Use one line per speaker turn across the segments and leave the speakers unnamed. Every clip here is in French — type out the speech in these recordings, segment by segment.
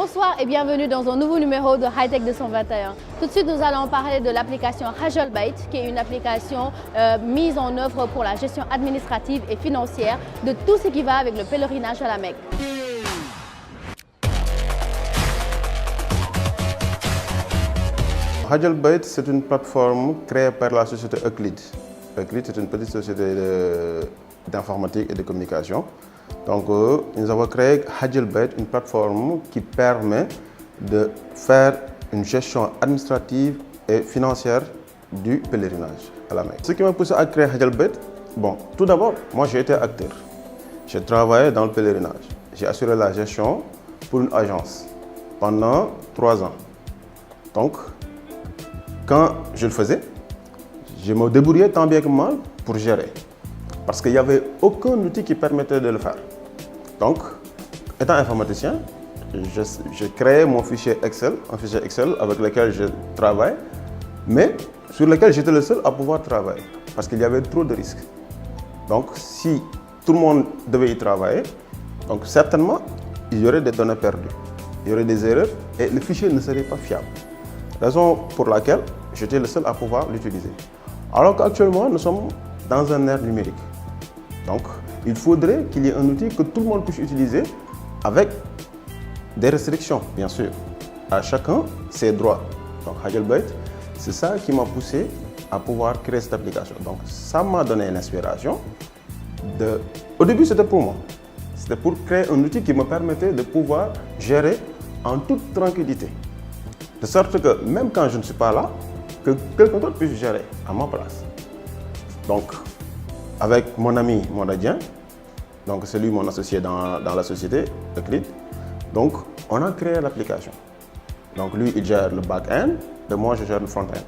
Bonsoir et bienvenue dans un nouveau numéro de Hightech 221. Tout de suite, nous allons parler de l'application HajlByte, qui est une application mise en œuvre pour la gestion administrative et financière de tout ce qui va avec le pèlerinage à la Mecque.
HajlByte, c'est une plateforme créée par la société Euclid. Euclid, c'est une petite société d'informatique et de communication. Donc, nous avons créé HajlByte, une plateforme qui permet de faire une gestion administrative et financière du pèlerinage à la Mecque. Ce qui m'a poussé à créer HajlByte, tout d'abord, moi j'ai été acteur. J'ai travaillé dans le pèlerinage. J'ai assuré la gestion pour une agence pendant 3 ans. Donc, quand je le faisais, je me débrouillais tant bien que mal pour gérer. Parce qu'il n'y avait aucun outil qui permettait de le faire. Donc, étant informaticien, je créais mon fichier Excel, un fichier Excel avec lequel je travaille, mais sur lequel j'étais le seul à pouvoir travailler, parce qu'il y avait trop de risques. Donc, si tout le monde devait y travailler, donc certainement, il y aurait des données perdues, il y aurait des erreurs et le fichier ne serait pas fiable. Raison pour laquelle j'étais le seul à pouvoir l'utiliser. Alors qu'actuellement, nous sommes dans un ère numérique. Donc, il faudrait qu'il y ait un outil que tout le monde puisse utiliser avec des restrictions, bien sûr. À chacun ses droits. Donc, HajlByte, c'est ça qui m'a poussé à pouvoir créer cette application. Donc, ça m'a donné l'inspiration. Au début, c'était pour moi. C'était pour créer un outil qui me permettait de pouvoir gérer en toute tranquillité. De sorte que même quand je ne suis pas là, que quelqu'un d'autre puisse gérer à ma place. Donc, avec mon ami Monadien, donc c'est lui mon associé dans la société Euclid, donc on a créé l'application. Donc lui, il gère le back-end et moi, je gère le front-end.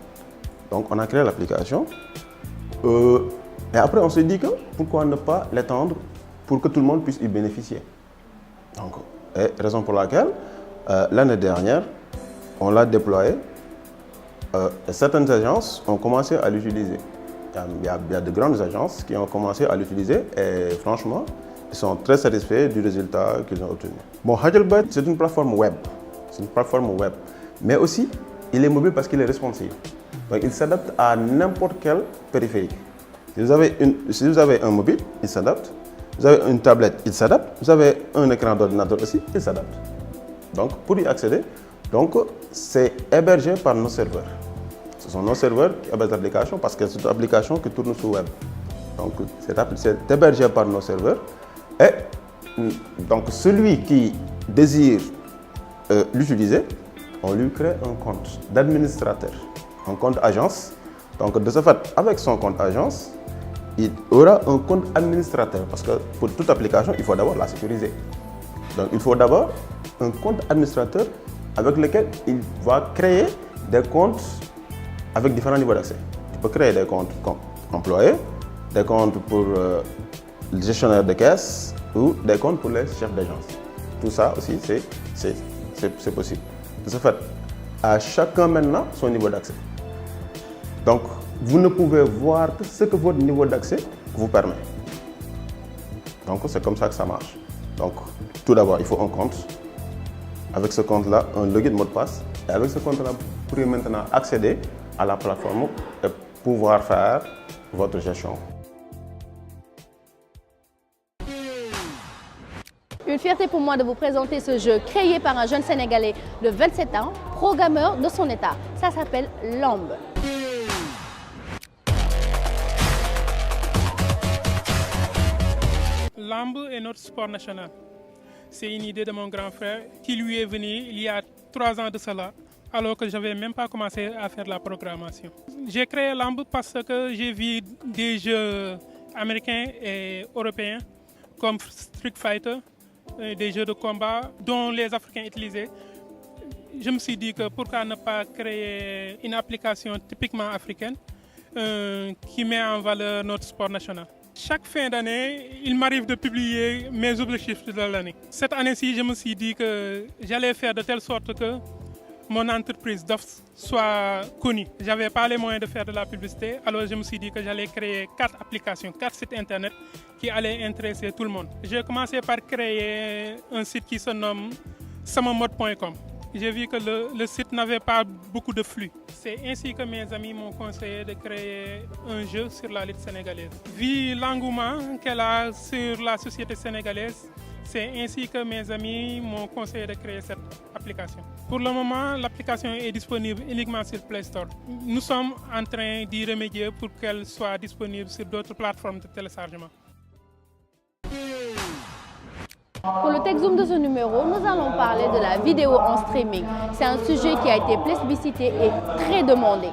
Donc on a créé l'application. Et après, on s'est dit que pourquoi ne pas l'étendre pour que tout le monde puisse y bénéficier. Donc, raison pour laquelle, l'année dernière, on l'a déployé et certaines agences ont commencé à l'utiliser. Il y a de grandes agences qui ont commencé à l'utiliser et franchement, ils sont très satisfaits du résultat qu'ils ont obtenu. HajlByte, c'est une plateforme web. C'est une plateforme web. Mais aussi, il est mobile parce qu'il est responsive. Donc, il s'adapte à n'importe quel périphérique. Si vous avez un mobile, il s'adapte. Vous avez une tablette, il s'adapte. Vous avez un écran d'ordinateur aussi, il s'adapte. Donc, pour y accéder, c'est hébergé par nos serveurs. Ce sont nos serveurs qui hébergent l'application parce que c'est une application qui tourne sur web. Donc, c'est hébergé par nos serveurs. Et donc, celui qui désire l'utiliser, on lui crée un compte d'administrateur, un compte agence. Donc, de ce fait, avec son compte agence, il aura un compte administrateur parce que pour toute application, il faut d'abord la sécuriser. Donc, il faut d'abord un compte administrateur avec lequel il va créer des comptes avec différents niveaux d'accès. Tu peux créer des comptes comme employé, des comptes pour le gestionnaire de caisse ou des comptes pour les chefs d'agence. Tout ça aussi, c'est possible. De ce fait, à chacun maintenant son niveau d'accès. Donc, vous ne pouvez voir que ce que votre niveau d'accès vous permet. Donc, c'est comme ça que ça marche. Donc, tout d'abord, il faut un compte. Avec ce compte-là, un login mot de passe. Et avec ce compte-là, vous pourrez maintenant accéder à la plateforme et pouvoir faire votre gestion.
Une fierté pour moi de vous présenter ce jeu créé par un jeune Sénégalais de 27 ans, programmeur de son état. Ça s'appelle Lamb.
Lamb est notre sport national. C'est une idée de mon grand frère qui lui est venue il y a 3 ans de cela, alors que je n'avais même pas commencé à faire la programmation. J'ai créé Lamb parce que j'ai vu des jeux américains et européens comme Street Fighter, des jeux de combat dont les Africains utilisaient. Je me suis dit que pourquoi ne pas créer une application typiquement africaine qui met en valeur notre sport national. Chaque fin d'année, il m'arrive de publier mes objectifs de l'année. Cette année-ci, je me suis dit que j'allais faire de telle sorte que mon entreprise d'offres soit connue. Je n'avais pas les moyens de faire de la publicité, alors je me suis dit que j'allais créer 4 applications, 4 sites internet qui allaient intéresser tout le monde. J'ai commencé par créer un site qui se nomme samamode.com. J'ai vu que le site n'avait pas beaucoup de flux. C'est ainsi que mes amis m'ont conseillé de créer un jeu sur la lutte sénégalaise. Vu l'engouement qu'elle a sur la société sénégalaise, c'est ainsi que mes amis m'ont conseillé de créer cette application. Pour le moment, l'application est disponible uniquement sur Play Store. Nous sommes en train d'y remédier pour qu'elle soit disponible sur d'autres plateformes de téléchargement.
Pour le Tech Zoom de ce numéro, nous allons parler de la vidéo en streaming. C'est un sujet qui a été plébiscité et très demandé.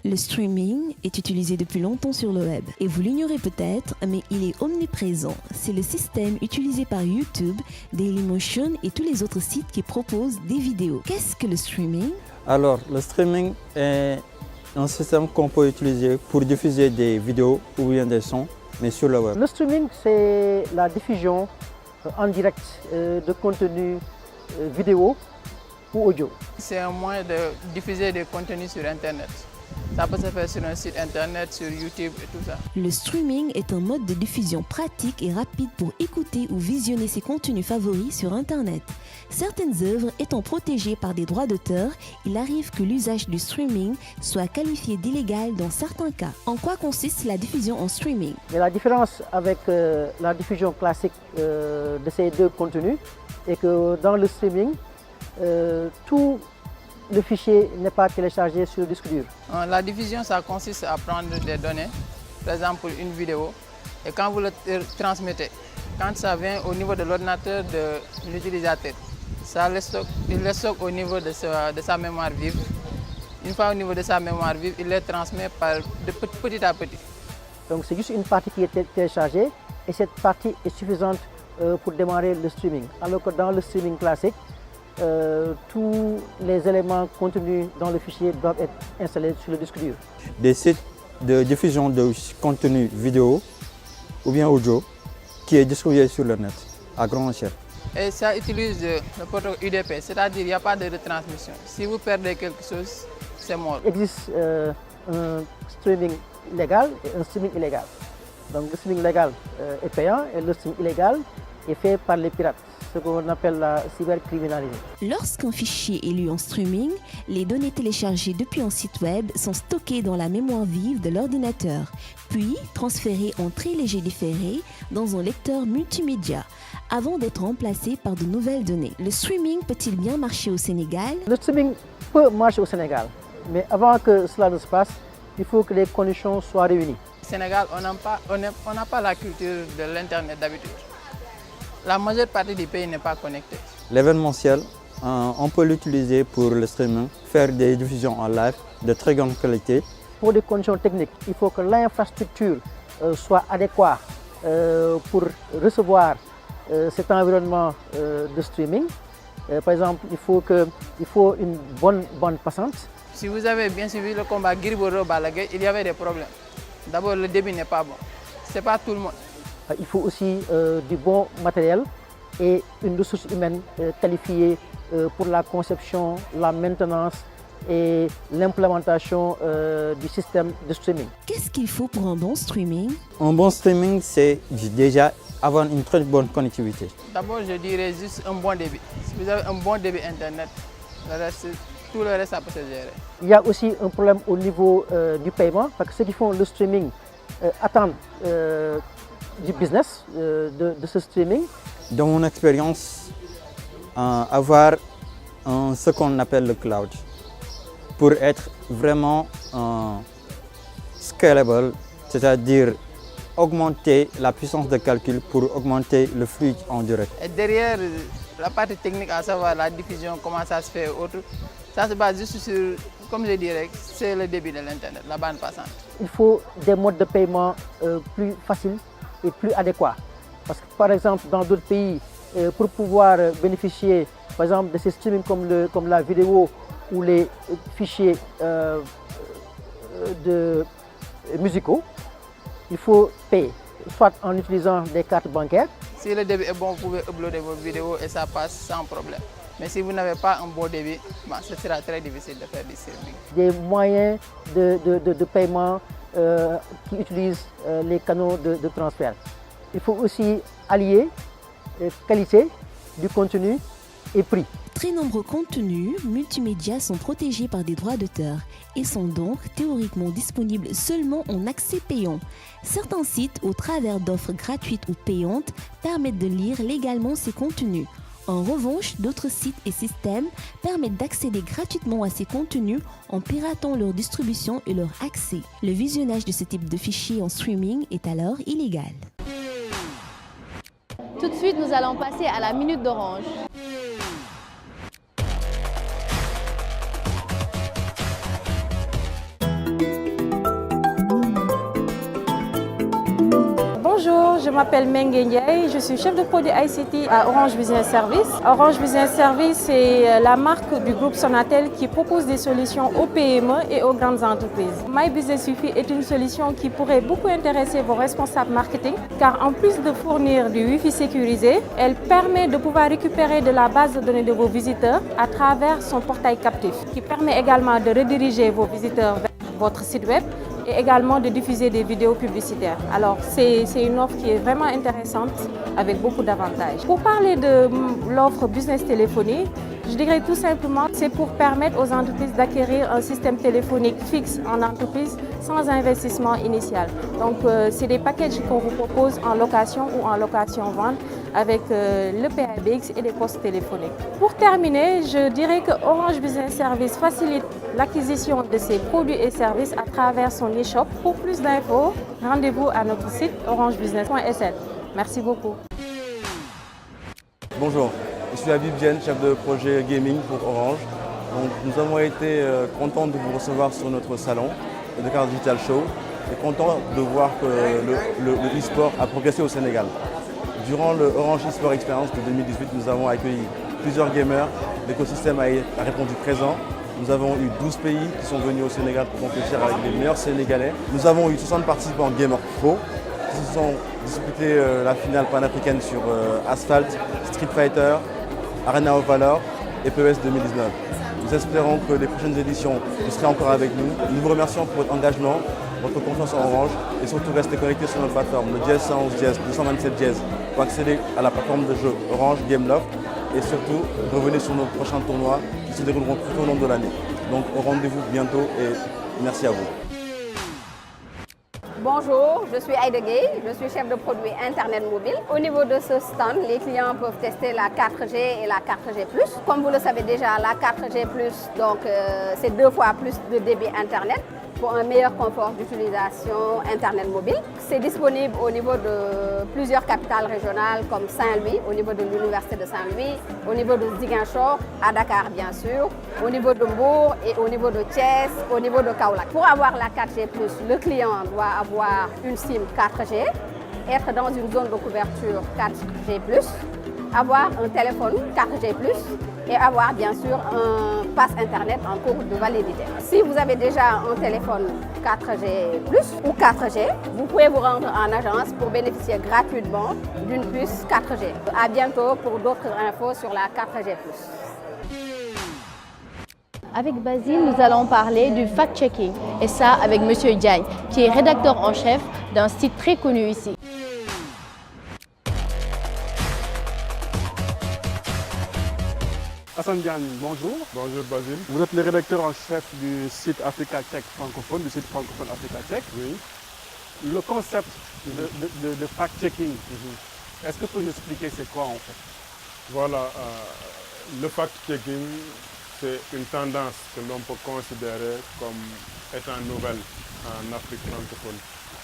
Le streaming est utilisé depuis longtemps sur le web et vous l'ignorez peut-être, mais il est omniprésent. C'est le système utilisé par YouTube, Dailymotion et tous les autres sites qui proposent des vidéos. Qu'est-ce que le streaming?
Alors, le streaming est un système qu'on peut utiliser pour diffuser des vidéos ou bien des sons, mais sur le web.
Le streaming, c'est la diffusion en direct de contenu vidéo ou audio.
C'est un moyen de diffuser des contenus sur Internet. Ça peut se faire sur un site Internet, sur YouTube et tout ça.
Le streaming est un mode de diffusion pratique et rapide pour écouter ou visionner ses contenus favoris sur Internet. Certaines œuvres étant protégées par des droits d'auteur, il arrive que l'usage du streaming soit qualifié d'illégal dans certains cas. En quoi consiste la diffusion en streaming?
Mais la différence avec la diffusion classique de ces deux contenus est que dans le streaming, tout le fichier n'est pas téléchargé sur le disque dur.
La diffusion, ça consiste à prendre des données, par exemple une vidéo, et quand vous le transmettez, quand ça vient au niveau de l'ordinateur de l'utilisateur, il le stocke au niveau de sa mémoire vive. Une fois au niveau de sa mémoire vive, il les transmet petit à petit.
Donc c'est juste une partie qui est téléchargée et cette partie est suffisante pour démarrer le streaming. Alors que dans le streaming classique, tous les éléments contenus dans le fichier doivent être installés sur le disque dur.
Des sites de diffusion de contenu vidéo ou bien audio qui est distribué sur le net à grande échelle.
Et ça utilise le protocole UDP, c'est-à-dire qu'il n'y a pas de retransmission. Si vous perdez quelque chose, c'est mort.
Il existe un streaming légal et un streaming illégal. Donc le streaming légal est payant et le streaming illégal est fait par les pirates, ce qu'on appelle la cybercriminalité.
Lorsqu'un fichier est lu en streaming, les données téléchargées depuis un site web sont stockées dans la mémoire vive de l'ordinateur, puis transférées en très léger différé dans un lecteur multimédia, avant d'être remplacées par de nouvelles données. Le streaming peut-il bien marcher au Sénégal?
Le streaming peut marcher au Sénégal, mais avant que cela ne se passe, il faut que les conditions soient réunies.
Au Sénégal, on n'a pas la culture de l'Internet d'habitude. La majeure partie du pays n'est pas connectée.
L'événementiel, on peut l'utiliser pour le streaming, faire des diffusions en live de très grande qualité.
Pour des conditions techniques, il faut que l'infrastructure soit adéquate pour recevoir cet environnement de streaming. Par exemple, il faut une bonne bande passante.
Si vous avez bien suivi le combat Gris Bordeaux-Balla Gaye, il y avait des problèmes. D'abord, le débit n'est pas bon. Ce n'est pas tout le monde.
Il faut aussi du bon matériel et une ressource humaine qualifiée pour la conception, la maintenance et l'implémentation du système de streaming.
Qu'est-ce qu'il faut pour un bon streaming?
Un bon streaming, c'est déjà avoir une très bonne connectivité.
D'abord, je dirais juste un bon débit. Si vous avez un bon débit Internet, tout le reste, ça peut se gérer.
Il y a aussi un problème au niveau du paiement, parce que ceux qui font le streaming attendent du business de ce streaming.
Dans mon expérience, avoir ce qu'on appelle le cloud pour être vraiment scalable, c'est-à-dire augmenter la puissance de calcul pour augmenter le flux en direct.
Et derrière la partie technique, à savoir la diffusion, comment ça se fait, autre, ça se base juste sur, comme je dirais, c'est le débit de l'Internet, la bande passante.
Il faut des modes de paiement plus faciles et plus adéquats. Parce que par exemple, dans d'autres pays, pour pouvoir bénéficier par exemple de ces streamings comme la vidéo ou les fichiers musicaux, il faut payer, soit en utilisant des cartes bancaires.
Si le débit est bon, vous pouvez uploader vos vidéos et ça passe sans problème. Mais si vous n'avez pas un bon débit, ce sera très difficile de faire du streaming.
Des moyens de paiement qui utilisent les canaux de transfert. Il faut aussi allier qualité du contenu et prix.
Très nombreux contenus multimédia sont protégés par des droits d'auteur et sont donc théoriquement disponibles seulement en accès payant. Certains sites, au travers d'offres gratuites ou payantes, permettent de lire légalement ces contenus. En revanche, d'autres sites et systèmes permettent d'accéder gratuitement à ces contenus en piratant leur distribution et leur accès. Le visionnage de ce type de fichiers en streaming est alors illégal.
Tout de suite, nous allons passer à la Minute d'Orange.
Bonjour, je m'appelle Mengue Ndiaye, je suis chef de produit ICT à Orange Business Service. Orange Business Service, c'est la marque du groupe Sonatel qui propose des solutions aux PME et aux grandes entreprises. My Business Suffit est une solution qui pourrait beaucoup intéresser vos responsables marketing, car en plus de fournir du Wi-Fi sécurisé, elle permet de pouvoir récupérer de la base de données de vos visiteurs à travers son portail captif, qui permet également de rediriger vos visiteurs vers votre site web et également de diffuser des vidéos publicitaires. Alors c'est une offre qui est vraiment intéressante avec beaucoup d'avantages. Pour parler de l'offre business téléphonie, je dirais tout simplement que c'est pour permettre aux entreprises d'acquérir un système téléphonique fixe en entreprise sans investissement initial. Donc c'est des packages qu'on vous propose en location ou en location-vente avec le PABX et des postes téléphoniques. Pour terminer, je dirais que Orange Business Service facilite l'acquisition de ses produits et services à travers son e-shop. Pour plus d'infos, rendez-vous à notre site orangebusiness.sn. Merci beaucoup.
Bonjour, je suis Habib Diène, chef de projet gaming pour Orange. Donc, nous avons été contents de vous recevoir sur notre salon, le Dakar Digital Show, et contents de voir que le e-sport a progressé au Sénégal. Durant le Orange eSport Experience de 2018, nous avons accueilli plusieurs gamers. L'écosystème a répondu présent. Nous avons eu 12 pays qui sont venus au Sénégal pour compétir avec les meilleurs Sénégalais. Nous avons eu 60 participants Gamer Pro qui se sont disputés la finale panafricaine sur Asphalt, Street Fighter, Arena of Valor et PES 2019. Nous espérons que les prochaines éditions, vous serez encore avec nous. Nous vous remercions pour votre engagement, votre confiance en Orange et surtout restez connectés sur notre plateforme, le Jazz 111 Jazz 227 Jazz, pour accéder à la plateforme de jeu Orange Gameloft et surtout revenez sur nos prochains tournois qui se dérouleront tout au long de l'année. Donc au rendez-vous bientôt et merci à vous.
Bonjour, je suis Aïda Gueye, je suis chef de produit Internet mobile. Au niveau de ce stand, les clients peuvent tester la 4G et la 4G+. Comme vous le savez déjà, la 4G+, c'est 2 fois plus de débit Internet pour un meilleur confort d'utilisation Internet mobile. C'est disponible au niveau de plusieurs capitales régionales comme Saint-Louis, au niveau de l'Université de Saint-Louis, au niveau de Ziguinchor, à Dakar bien sûr, au niveau de Mbour et au niveau de Thiès, au niveau de Kaolack. Pour avoir la 4G+, le client doit avoir une SIM 4G, être dans une zone de couverture 4G+, avoir un téléphone 4G+, et avoir bien sûr un pass Internet en cours de validité. Si vous avez déjà un téléphone 4G+, ou 4G, vous pouvez vous rendre en agence pour bénéficier gratuitement d'une puce 4G. À bientôt pour d'autres infos sur la 4G+.
Avec Basile, nous allons parler du fact-checking, et ça avec Monsieur Diagne, qui est rédacteur en chef d'un site très connu ici.
Hassan Diagne, bonjour.
Bonjour Basile.
Vous êtes le rédacteur en chef du site Africa Tech francophone, du site francophone Africa Tech.
Oui.
Le concept de fact-checking, est-ce que vous pouvez nous expliquer c'est quoi en fait?
Voilà, le fact-checking, c'est une tendance que l'on peut considérer comme étant nouvelle en Afrique francophone.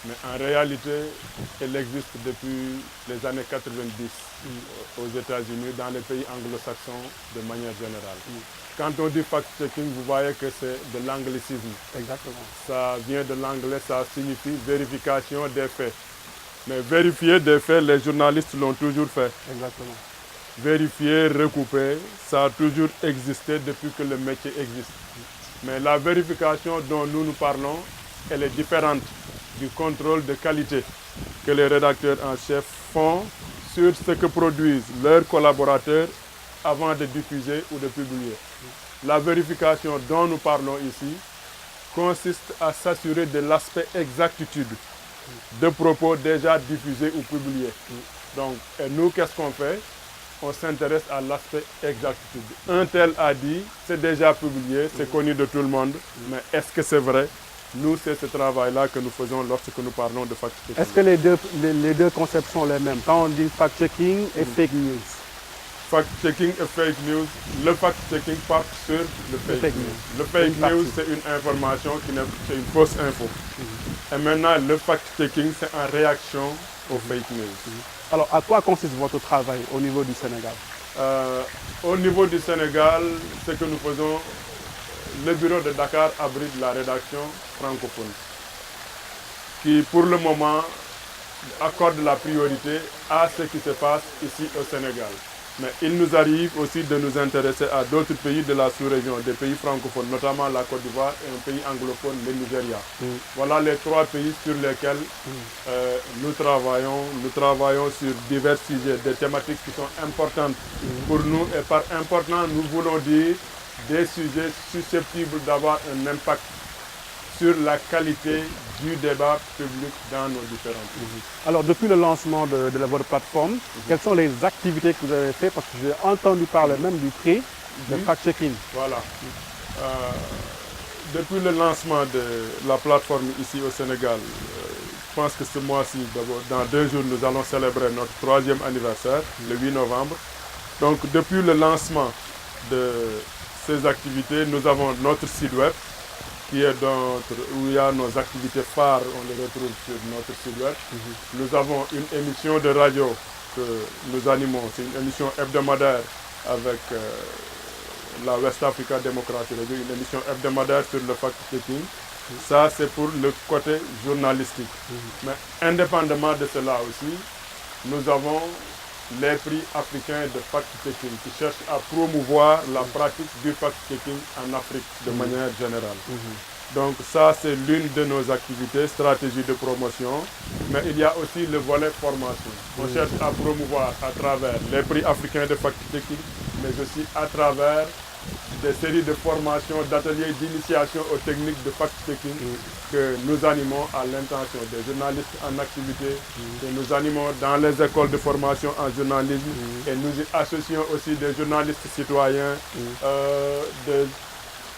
Mais en réalité, elle existe depuis les années 90 aux États-Unis, dans les pays anglo-saxons de manière générale. Quand on dit fact-checking, vous voyez que c'est de l'anglicisme.
Exactement.
Ça vient de l'anglais, ça signifie vérification des faits. Mais vérifier des faits, les journalistes l'ont toujours fait.
Exactement.
Vérifier, recouper, ça a toujours existé depuis que le métier existe. Mais la vérification dont nous parlons, elle est différente du contrôle de qualité que les rédacteurs en chef font sur ce que produisent leurs collaborateurs avant de diffuser ou de publier. La vérification dont nous parlons ici
consiste à s'assurer de l'aspect exactitude de propos déjà diffusés ou publiés. Donc, et nous, qu'est-ce qu'on fait? On s'intéresse à l'aspect exactitude. Un tel a dit, c'est déjà publié, c'est connu de tout le monde, mais est-ce que c'est vrai? Nous, c'est ce travail-là que nous faisons lorsque nous parlons de fact-checking.
Est-ce que les deux concepts sont les mêmes quand on dit fact-checking et fake news?
Fact-checking et fake news, le fact-checking part sur le fake news. Le fake news, c'est une information c'est une fausse info. Et maintenant, le fact-checking, c'est en réaction aux fake news.
Alors, à quoi consiste votre travail au niveau du Sénégal?
Au niveau du Sénégal, ce que nous faisons, le bureau de Dakar abrite la rédaction francophone, qui pour le moment accorde la priorité à ce qui se passe ici au Sénégal. Mais il nous arrive aussi de nous intéresser à d'autres pays de la sous-région, des pays francophones, notamment la Côte d'Ivoire et un pays anglophone, le Nigeria. Voilà les 3 pays sur lesquels nous travaillons sur divers sujets, des thématiques qui sont importantes pour nous. Et par important, nous voulons dire des sujets susceptibles d'avoir un impact sur la qualité du débat public dans nos différents pays.
Alors, depuis le lancement de votre plateforme, quelles sont les activités que vous avez faites? Parce que j'ai entendu parler même du prix de fact-checking.
Voilà. Depuis le lancement de la plateforme ici au Sénégal, je pense que ce mois-ci, dans 2 jours, nous allons célébrer notre 3e anniversaire, le 8 novembre. Donc, depuis le lancement de ces activités, nous avons notre site web, qui est où il y a nos activités phares, on les retrouve sur notre site web. Nous avons une émission de radio que nous animons, c'est une émission hebdomadaire avec la West Africa Democracy Radio, une émission hebdomadaire sur le fact-checking. Ça, c'est pour le côté journalistique. Mais indépendamment de cela aussi, nous avons les prix africains de fact-checking qui cherchent à promouvoir la pratique du fact-checking en Afrique de manière générale. Donc ça, c'est l'une de nos activités, stratégie de promotion. Mais il y a aussi le volet formation. On cherche à promouvoir à travers les prix africains de fact-checking, mais aussi à travers des séries de formations, d'ateliers d'initiation aux techniques de fact-checking que nous animons à l'intention des journalistes en activité, que nous animons dans les écoles de formation en journalisme et nous y associons aussi des journalistes citoyens, des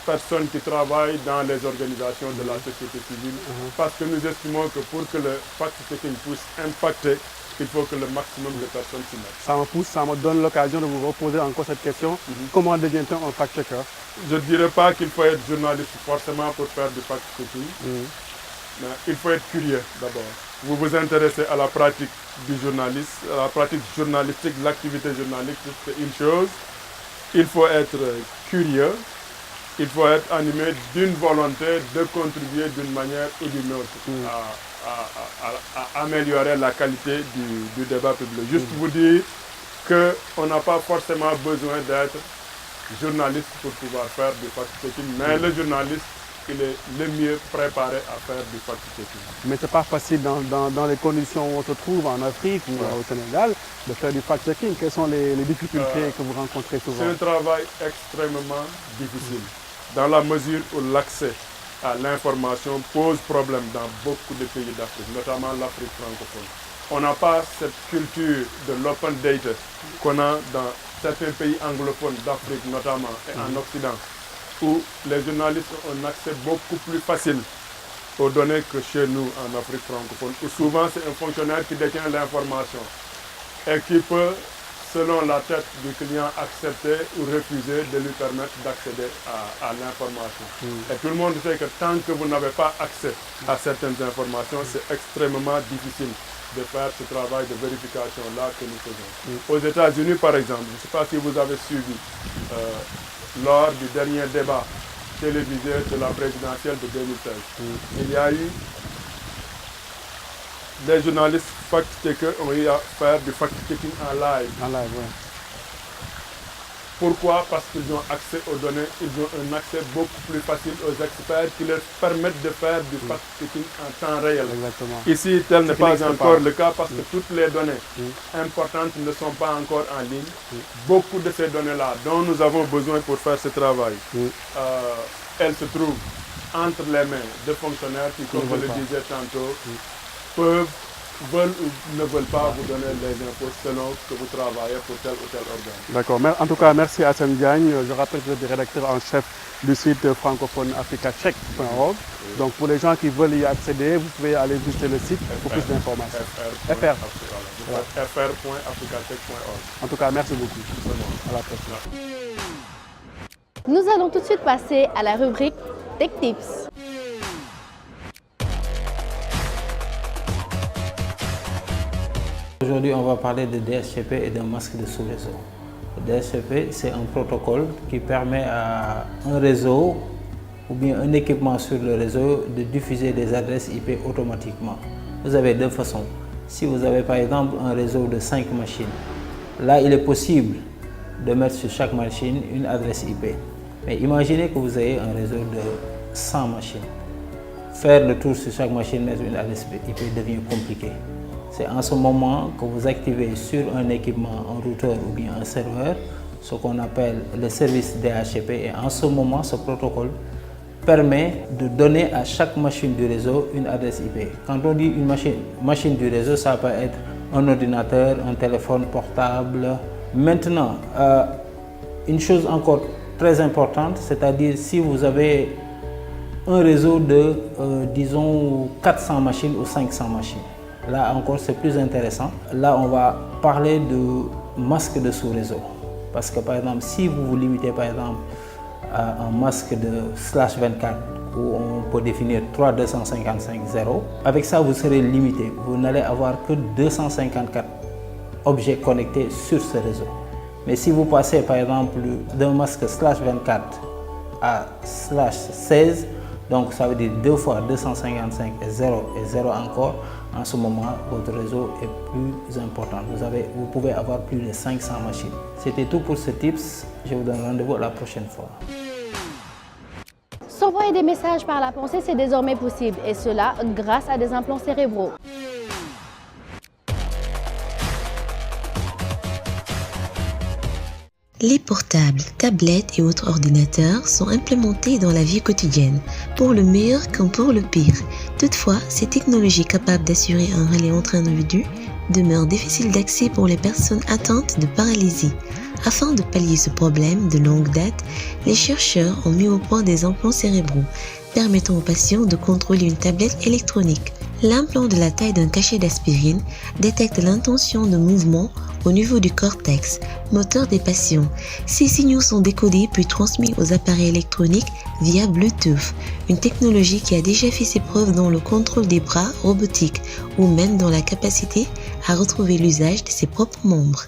personnes qui travaillent dans les organisations de la société civile, parce que nous estimons que pour que le fact-checking puisse impacter, il faut que le maximum de personnes s'y mettent.
Ça me donne l'occasion de vous reposer encore cette question. Comment devient-on un fact-checker?
Je ne dirais pas qu'il faut être journaliste forcément pour faire du fact-checking, mais il faut être curieux d'abord. Vous vous intéressez à la pratique du journalisme, à la pratique journalistique, l'activité journalistique, c'est une chose. Il faut être curieux, il faut être animé d'une volonté de contribuer d'une manière ou d'une autre à améliorer la qualité du débat public. Juste vous dire qu'on n'a pas forcément besoin d'être journaliste pour pouvoir faire du fact-checking, mais le journaliste, il est le mieux préparé à faire du fact-checking.
Mais ce n'est pas facile dans les conditions où on se trouve en Afrique ou au Sénégal de faire du fact-checking. Quelles sont les difficultés que vous rencontrez souvent?
C'est un travail extrêmement difficile, dans la mesure où l'accès à l'information pose problème dans beaucoup de pays d'Afrique, notamment l'Afrique francophone. On n'a pas cette culture de l'open data qu'on a dans certains pays anglophones d'Afrique notamment et en Occident, où les journalistes ont un accès beaucoup plus facile aux données que chez nous en Afrique francophone, où souvent c'est un fonctionnaire qui détient l'information et qui peut, selon la tête du client, accepter ou refuser de lui permettre d'accéder à l'information. Et tout le monde sait que tant que vous n'avez pas accès à certaines informations, c'est extrêmement difficile de faire ce travail de vérification-là que nous faisons. Aux États-Unis, par exemple, je ne sais pas si vous avez suivi, lors du dernier débat télévisé de la présidentielle de 2016, il y a eu des journalistes fact-checkers ont eu à faire du fact-checking en live. Pourquoi? Parce qu'ils ont accès aux données, ils ont un accès beaucoup plus facile aux experts qui leur permettent de faire du fact-checking en temps réel.
Exactement.
Ici, tel n'est pas encore le cas parce que toutes les données importantes ne sont pas encore en ligne. Beaucoup de ces données-là dont nous avons besoin pour faire ce travail, elles se trouvent entre les mains de fonctionnaires qui, comme je le disais tantôt, veulent ou ne veulent pas vous donner les impôts selon que vous travaillez pour tel ou tel organe.
D'accord. En tout cas, merci à Hassan Diagne. Je rappelle que vous êtes rédacteur en chef du site francophone africacheck.org. Donc pour les gens qui veulent y accéder, vous pouvez aller visiter le site pour plus d'informations.
fr.africacheck.org.
En tout cas, merci beaucoup. À la prochaine.
Nous allons tout de suite passer à la rubrique Tech Tips.
Aujourd'hui, on va parler de DSCP et d'un masque de sous-réseau. Le DSCP, c'est un protocole qui permet à un réseau ou bien un équipement sur le réseau de diffuser des adresses IP automatiquement. Vous avez deux façons. Si vous avez par exemple un réseau de 5 machines, là il est possible de mettre sur chaque machine une adresse IP. Mais imaginez que vous ayez un réseau de 100 machines. Faire le tour sur chaque machine, mettre une adresse IP devient compliqué. C'est en ce moment que vous activez sur un équipement, un routeur ou bien un serveur, ce qu'on appelle le service DHCP. Et en ce moment, ce protocole permet de donner à chaque machine du réseau une adresse IP. Quand on dit une machine du réseau, ça peut être un ordinateur, un téléphone portable. Maintenant, une chose encore très importante, c'est-à-dire si vous avez un réseau de, disons, 400 machines ou 500 machines. Là encore, c'est plus intéressant. Là, on va parler de masque de sous-réseau. Parce que par exemple, si vous vous limitez par exemple à un masque de /24 où on peut définir 3.255.0, avec ça, vous serez limité. Vous n'allez avoir que 254 objets connectés sur ce réseau. Mais si vous passez par exemple d'un masque /24 à /16, donc ça veut dire 2 fois 255 et 0 encore, en ce moment, votre réseau est plus important. Vous pouvez avoir plus de 500 machines. C'était tout pour ce tips. Je vous donne rendez-vous la prochaine fois.
S'envoyer des messages par la pensée, c'est désormais possible, et cela grâce à des implants cérébraux.
Les portables, tablettes et autres ordinateurs sont implémentés dans la vie quotidienne, pour le meilleur comme pour le pire. Toutefois, ces technologies capables d'assurer un relais entre individus demeurent difficiles d'accès pour les personnes atteintes de paralysie. Afin de pallier ce problème de longue date, les chercheurs ont mis au point des implants cérébraux, permettant aux patients de contrôler une tablette électronique. L'implant de la taille d'un cachet d'aspirine détecte l'intention de mouvement au niveau du cortex, moteur des patients. Ces signaux sont décodés puis transmis aux appareils électroniques via Bluetooth, une technologie qui a déjà fait ses preuves dans le contrôle des bras robotiques ou même dans la capacité à retrouver l'usage de ses propres membres.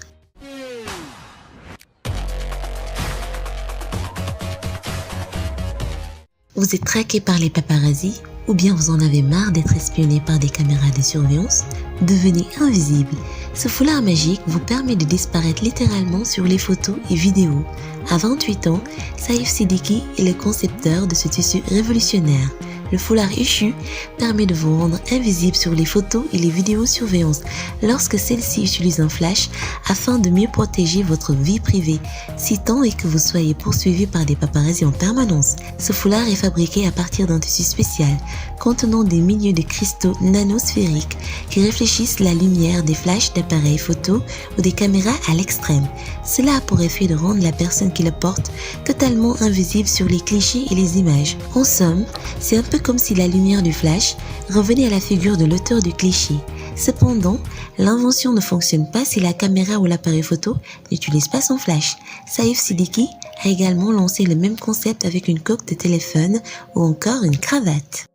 Vous êtes traqué par les paparazzis ou bien vous en avez marre d'être espionné par des caméras de surveillance? Devenez invisible. Ce foulard magique vous permet de disparaître littéralement sur les photos et vidéos. À 28 ans, Saïf Siddiqui est le concepteur de ce tissu révolutionnaire. Le foulard Ushu permet de vous rendre invisible sur les photos et les vidéos surveillance lorsque celles-ci utilisent un flash afin de mieux protéger votre vie privée, si tant est que vous soyez poursuivi par des paparazzis en permanence. Ce foulard est fabriqué à partir d'un tissu spécial contenant des milliers de cristaux nanosphériques qui réfléchissent la lumière des flashs d'appareils photo ou des caméras à l'extrême. Cela a pour effet de rendre la personne qui le porte totalement invisible sur les clichés et les images. En somme, c'est un peu comme si la lumière du flash revenait à la figure de l'auteur du cliché. Cependant, l'invention ne fonctionne pas si la caméra ou l'appareil photo n'utilise pas son flash. Saïf Siddiqui a également lancé le même concept avec une coque de téléphone ou encore une cravate.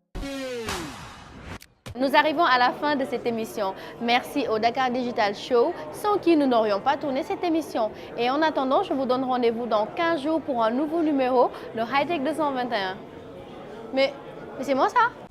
Nous arrivons à la fin de cette émission. Merci au Dakar Digital Show, sans qui nous n'aurions pas tourné cette émission. Et en attendant, je vous donne rendez-vous dans 15 jours pour un nouveau numéro de Hightech 221. Mais c'est moi ça?